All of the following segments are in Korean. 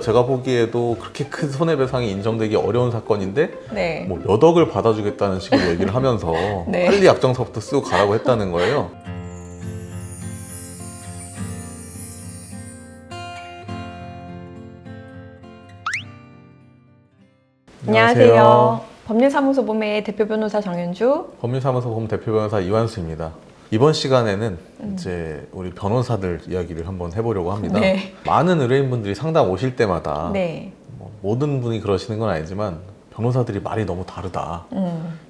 제가 보기에도 그렇게 큰 손해배상이 인정되기 어려운 사건인데 네. 뭐 몇 억을 받아주겠다는 식으로 얘기를 하면서 네. 빨리 약정서부터 쓰고 가라고 했다는 거예요. 안녕하세요. 법률사무소 봄의 대표 변호사 정현주. 법률사무소 봄 대표 변호사 이완수입니다. 이번 시간에는 이제 우리 변호사들 이야기를 한번 해보려고 합니다. 네. 많은 의뢰인분들이 상담 오실 때마다 네. 뭐 모든 분이 그러시는 건 아니지만 변호사들이 말이 너무 다르다.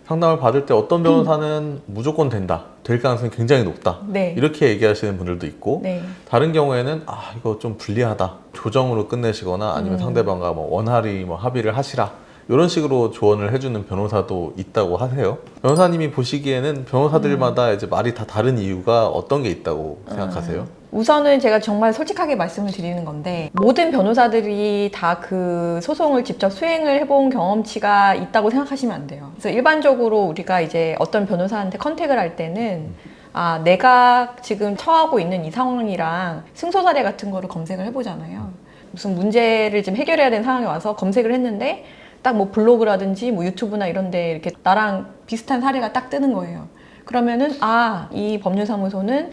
상담을 받을 때 어떤 변호사는 무조건 된다. 될 가능성이 굉장히 높다. 네. 이렇게 얘기하시는 분들도 있고 네. 다른 경우에는 아 이거 좀 불리하다. 조정으로 끝내시거나 아니면 상대방과 뭐 원활히 뭐 합의를 하시라. 이런 식으로 조언을 해주는 변호사도 있다고 하세요. 변호사님이 보시기에는 변호사들마다 이제 말이 다 다른 이유가 어떤 게 있다고 생각하세요? 우선은 제가 정말 솔직하게 말씀을 드리는 건데 모든 변호사들이 다 그 소송을 직접 수행을 해본 경험치가 있다고 생각하시면 안 돼요. 그래서 일반적으로 우리가 이제 어떤 변호사한테 컨택을 할 때는 아 내가 지금 처하고 있는 이 상황이랑 승소 사례 같은 거를 검색을 해보잖아요. 무슨 문제를 지금 해결해야 되는 상황에 와서 검색을 했는데 딱 뭐 블로그라든지 뭐 유튜브나 이런 데 이렇게 나랑 비슷한 사례가 딱 뜨는 거예요. 그러면은 아, 이 법률사무소는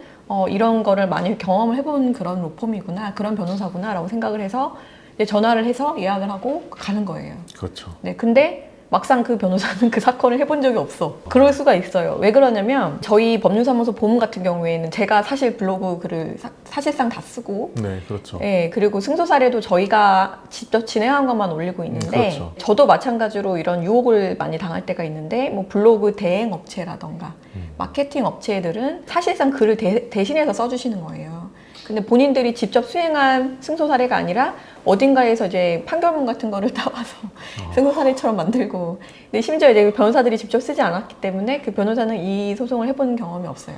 이런 거를 많이 경험을 해본 그런 로펌이구나, 그런 변호사구나 라고 생각을 해서 이제 전화를 해서 예약을 하고 가는 거예요. 그렇죠. 네, 근데 막상 그 변호사는 그 사건을 해본 적이 없어. 그럴 수가 있어요. 왜 그러냐면 저희 법률사무소 봄 같은 경우에는 제가 사실 블로그 글을 사실상 다 쓰고 네, 그렇죠. 네, 그리고 승소 사례도 저희가 직접 진행한 것만 올리고 있는데 그렇죠. 저도 마찬가지로 이런 유혹을 많이 당할 때가 있는데 뭐 블로그 대행 업체라던가 마케팅 업체들은 사실상 글을 대신해서 써주시는 거예요. 근데 본인들이 직접 수행한 승소 사례가 아니라 어딘가에서 이제 판결문 같은 거를 따와서 승소 사례처럼 만들고, 근데 심지어 이제 변호사들이 직접 쓰지 않았기 때문에 그 변호사는 이 소송을 해본 경험이 없어요.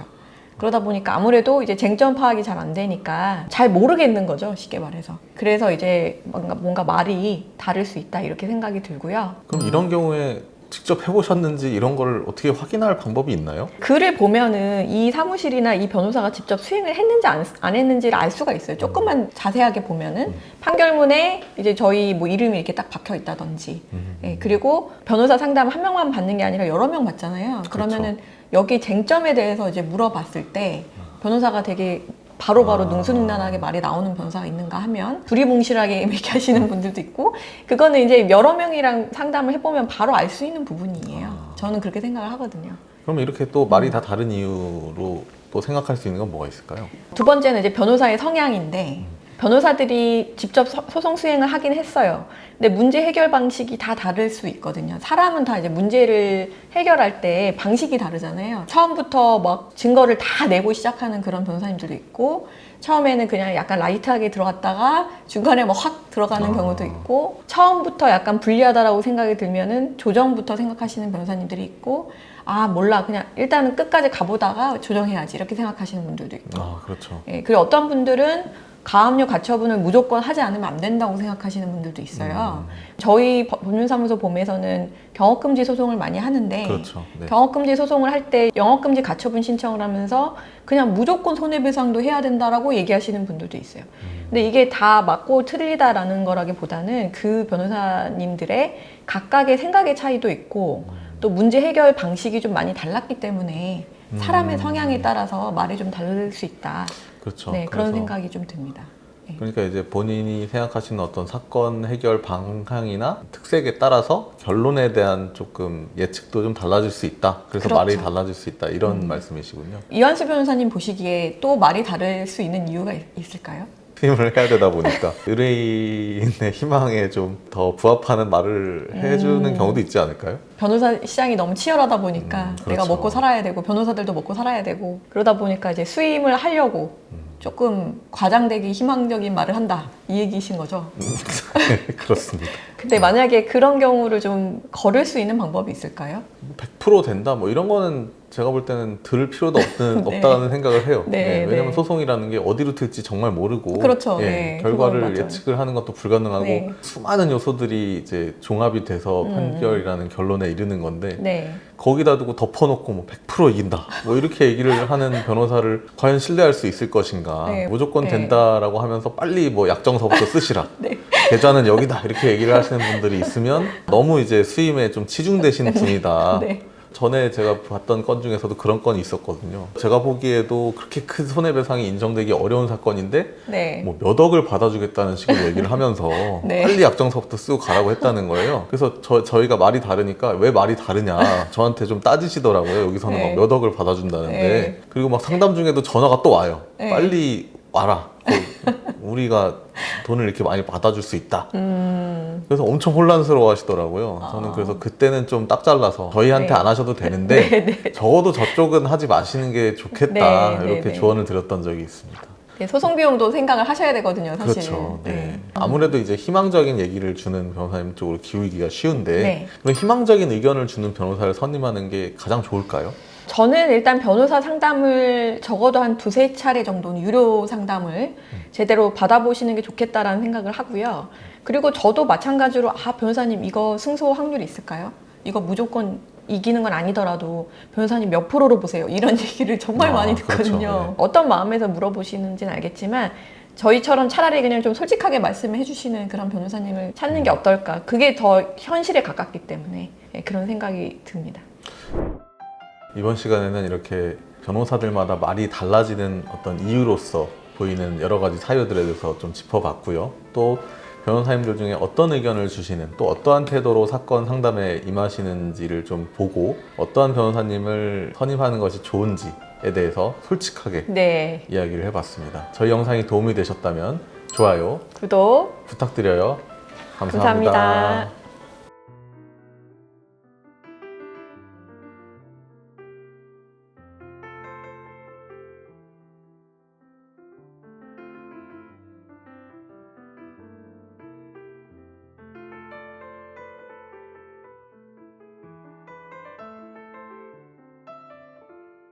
그러다 보니까 아무래도 이제 쟁점 파악이 잘 안 되니까 잘 모르겠는 거죠, 쉽게 말해서. 그래서 이제 뭔가 말이 다를 수 있다 이렇게 생각이 들고요. 그럼 이런 경우에 직접 해보셨는지 이런 걸 어떻게 확인할 방법이 있나요? 글을 보면은 이 사무실이나 이 변호사가 직접 수행을 했는지 안 했는지를 알 수가 있어요. 조금만 자세하게 보면은 판결문에 이제 저희 뭐 이름이 이렇게 딱 박혀 있다든지, 예, 그리고 변호사 상담 한 명만 받는 게 아니라 여러 명 받잖아요. 그러면은 여기 쟁점에 대해서 이제 물어봤을 때 변호사가 되게 바로바로 능수능란하게 말이 나오는 변호사가 있는가 하면 두리뭉실하게 얘기하시는 분들도 있고, 그거는 이제 여러 명이랑 상담을 해보면 바로 알 수 있는 부분이에요. 저는 그렇게 생각을 하거든요. 그럼 이렇게 또 말이 다 다른 이유로 또 생각할 수 있는 건 뭐가 있을까요? 두 번째는 이제 변호사의 성향인데 변호사들이 직접 소송 수행을 하긴 했어요. 근데 문제 해결 방식이 다 다를 수 있거든요. 사람은 다 이제 문제를 해결할 때 방식이 다르잖아요. 처음부터 막 증거를 다 내고 시작하는 그런 변호사님들도 있고, 처음에는 그냥 약간 라이트하게 들어갔다가 중간에 막 확 들어가는 경우도 있고, 처음부터 약간 불리하다라고 생각이 들면은 조정부터 생각하시는 변호사님들이 있고, 아 몰라 그냥 일단은 끝까지 가보다가 조정해야지 이렇게 생각하시는 분들도 있고. 아, 그렇죠. 예, 그리고 어떤 분들은 가압류 가처분을 무조건 하지 않으면 안 된다고 생각하시는 분들도 있어요. 저희 법률사무소 봄에서는 경업금지 소송을 많이 하는데, 그렇죠. 네. 경업금지 소송을 할 때 영업금지 가처분 신청을 하면서 그냥 무조건 손해배상도 해야 된다라고 얘기하시는 분들도 있어요. 근데 이게 다 맞고 틀리다라는 거라기보다는 그 변호사님들의 각각의 생각의 차이도 있고 또 문제 해결 방식이 좀 많이 달랐기 때문에 사람의 성향에 따라서 말이 좀 다를 수 있다. 그렇죠. 네, 그런 그래서 생각이 좀 듭니다. 네. 그러니까 이제 본인이 생각하시는 어떤 사건 해결 방향이나 특색에 따라서 결론에 대한 조금 예측도 좀 달라질 수 있다. 그래서 그렇죠. 말이 달라질 수 있다. 이런 말씀이시군요. 이완수 변호사님 보시기에 또 말이 다를 수 있는 이유가 있을까요? 팀을 해야 되다 보니까 의뢰인의 희망에 좀 더 부합하는 말을 해주는 경우도 있지 않을까요? 변호사 시장이 너무 치열하다 보니까 내가 그렇죠. 먹고 살아야 되고 변호사들도 먹고 살아야 되고 그러다 보니까 이제 수임을 하려고 조금 과장되게 희망적인 말을 한다 이 얘기이신 거죠? 네, 그렇습니다. 근데 만약에 그런 경우를 좀 거를 수 있는 방법이 있을까요? 100% 된다 뭐 이런 거는 제가 볼 때는 들을 필요도 네. 없다는 생각을 해요. 네, 왜냐면 네. 소송이라는 게 어디로 튈지 정말 모르고 그렇죠. 네, 결과를 그건 맞아요. 예측을 하는 것도 불가능하고 네. 수많은 요소들이 이제 종합이 돼서 판결이라는 결론에 이르는 건데 네. 거기다 두고 덮어놓고 뭐 100% 이긴다 뭐 이렇게 얘기를 하는 변호사를 과연 신뢰할 수 있을 것인가. 네. 무조건 네. 된다라고 하면서 빨리 뭐 약정서부터 쓰시라. 네. 계좌는 여기다 이렇게 얘기를 하시는 분들이 있으면 너무 이제 수임에 좀 치중되신 분이다. 네. 전에 제가 봤던 건 중에서도 그런 건이 있었거든요. 제가 보기에도 그렇게 큰 손해배상이 인정되기 어려운 사건인데 네. 뭐 몇 억을 받아주겠다는 식으로 얘기를 하면서 네. 빨리 약정서부터 쓰고 가라고 했다는 거예요. 그래서 저희가 말이 다르니까 왜 말이 다르냐 저한테 좀 따지시더라고요. 여기서는 네. 막 몇 억을 받아준다는데. 네. 그리고 막 상담 중에도 전화가 또 와요. 네. 빨리 와라. 우리가 돈을 이렇게 많이 받아줄 수 있다. 그래서 엄청 혼란스러워 하시더라고요. 저는 그래서 그때는 좀 딱 잘라서 저희한테 네. 안 하셔도 되는데 네, 네. 적어도 저쪽은 하지 마시는 게 좋겠다. 네, 네, 이렇게 네. 조언을 드렸던 적이 있습니다. 네, 소송 비용도 생각을 하셔야 되거든요, 사실은. 그렇죠. 네. 아무래도 이제 희망적인 얘기를 주는 변호사님 쪽으로 기울기가 쉬운데 네. 그런 희망적인 의견을 주는 변호사를 선임하는 게 가장 좋을까요? 저는 일단 변호사 상담을 적어도 한 두세 차례 정도는 유료 상담을 제대로 받아보시는 게 좋겠다라는 생각을 하고요. 그리고 저도 마찬가지로 변호사님 이거 승소 확률이 있을까요? 이거 무조건 이기는 건 아니더라도 변호사님 몇 프로로 보세요. 이런 얘기를 정말 많이 듣거든요. 그렇죠. 네. 어떤 마음에서 물어보시는지는 알겠지만 저희처럼 차라리 그냥 좀 솔직하게 말씀해 주시는 그런 변호사님을 찾는 게 어떨까. 그게 더 현실에 가깝기 때문에 그런 생각이 듭니다. 이번 시간에는 이렇게 변호사들마다 말이 달라지는 어떤 이유로서 보이는 여러 가지 사유들에 대해서 좀 짚어봤고요. 또 변호사님들 중에 어떤 의견을 주시는 또 어떠한 태도로 사건 상담에 임하시는지를 좀 보고 어떠한 변호사님을 선임하는 것이 좋은지에 대해서 솔직하게 네. 이야기를 해봤습니다. 저희 영상이 도움이 되셨다면 좋아요 구독 부탁드려요. 감사합니다. 감사합니다.